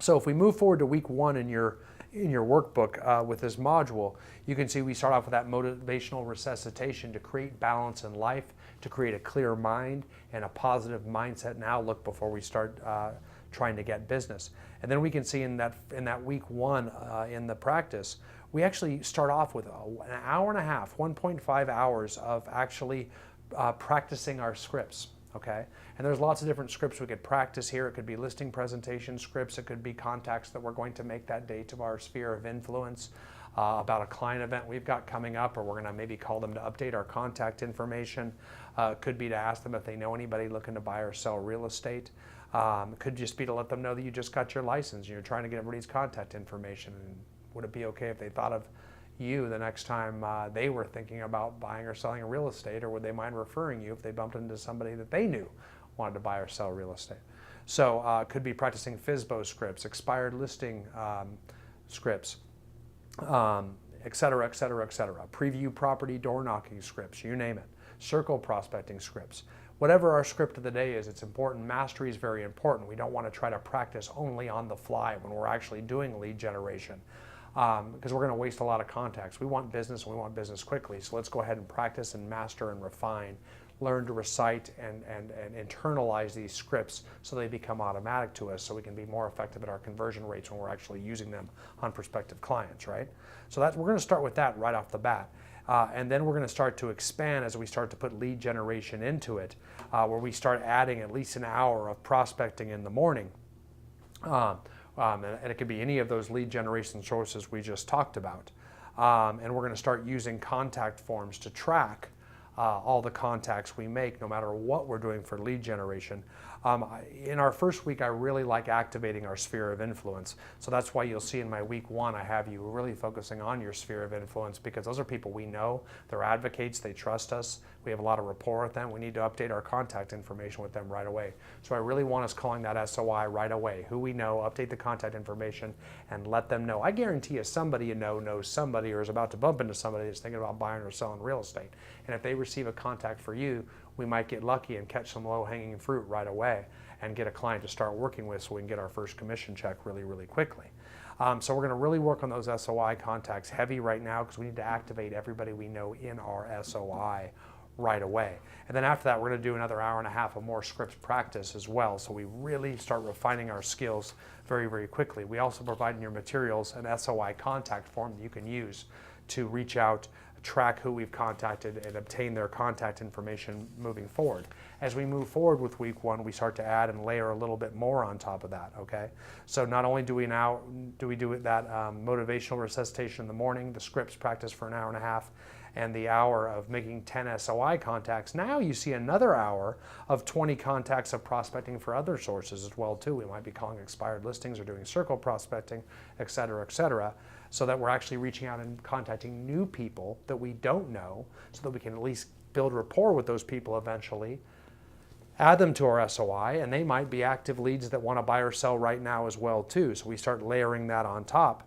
So if we move forward to week 1 in your workbook with this module, you can see we start off with that motivational resuscitation to create balance in life, to create a clear mind and a positive mindset and outlook before we start trying to get business. And then we can see in that week 1 in the practice, we actually start off with an hour and a half, 1.5 hours of actually practicing our scripts. Okay, and there's lots of different scripts we could practice here. It could be listing presentation scripts. It could be contacts that we're going to make that day to our sphere of influence, about a client event we've got coming up, or we're going to maybe call them to update our contact information. Could be to ask them if they know anybody looking to buy or sell real estate. Could just be to let them know that you just got your license and you're trying to get everybody's contact information. And would it be okay if they thought of you the next time they were thinking about buying or selling a real estate, or would they mind referring you if they bumped into somebody that they knew wanted to buy or sell real estate? So could be practicing FSBO scripts, expired listing scripts, et cetera, et cetera, et cetera. Preview property door knocking scripts, you name it. Circle prospecting scripts. Whatever our script of the day is, it's important. Mastery is very important. We don't want to try to practice only on the fly when we're actually doing lead generation. Because we're going to waste a lot of contacts. We want business and we want business quickly. So let's go ahead and practice and master and refine, learn to recite and internalize these scripts so they become automatic to us, so we can be more effective at our conversion rates when we're actually using them on prospective clients, right? So we're going to start with that right off the bat. And then we're going to start to expand as we start to put lead generation into it, where we start adding at least an hour of prospecting in the morning. And it could be any of those lead generation sources we just talked about. And we're going to start using contact forms to track all the contacts we make, no matter what we're doing for lead generation. In our first week, I really like activating our sphere of influence. So that's why you'll see in my week 1, I have you really focusing on your sphere of influence, because those are people we know, they're advocates, they trust us, we have a lot of rapport with them, we need to update our contact information with them right away. So I really want us calling that SOI right away. Who we know, update the contact information, and let them know. I guarantee you somebody you know knows somebody or is about to bump into somebody that's thinking about buying or selling real estate. And if they receive a contact for you, we might get lucky and catch some low-hanging fruit right away and get a client to start working with, so we can get our first commission check really, really quickly. So we're going to really work on those SOI contacts heavy right now, because we need to activate everybody we know in our SOI right away. And then after that, we're going to do another hour and a half of more scripts practice as well, so we really start refining our skills very, very quickly. We also provide in your materials an SOI contact form that you can use to reach out, track who we've contacted, and obtain their contact information moving forward. As we move forward with week 1, we start to add and layer a little bit more on top of that, okay? So not only do we do that motivational resuscitation in the morning, the scripts practice for an hour and a half, and the hour of making 10 SOI contacts, now you see another hour of 20 contacts of prospecting for other sources as well too. We might be calling expired listings or doing circle prospecting, et cetera, so that we're actually reaching out and contacting new people that we don't know, so that we can at least build rapport with those people eventually, add them to our SOI, and they might be active leads that want to buy or sell right now as well too. So we start layering that on top.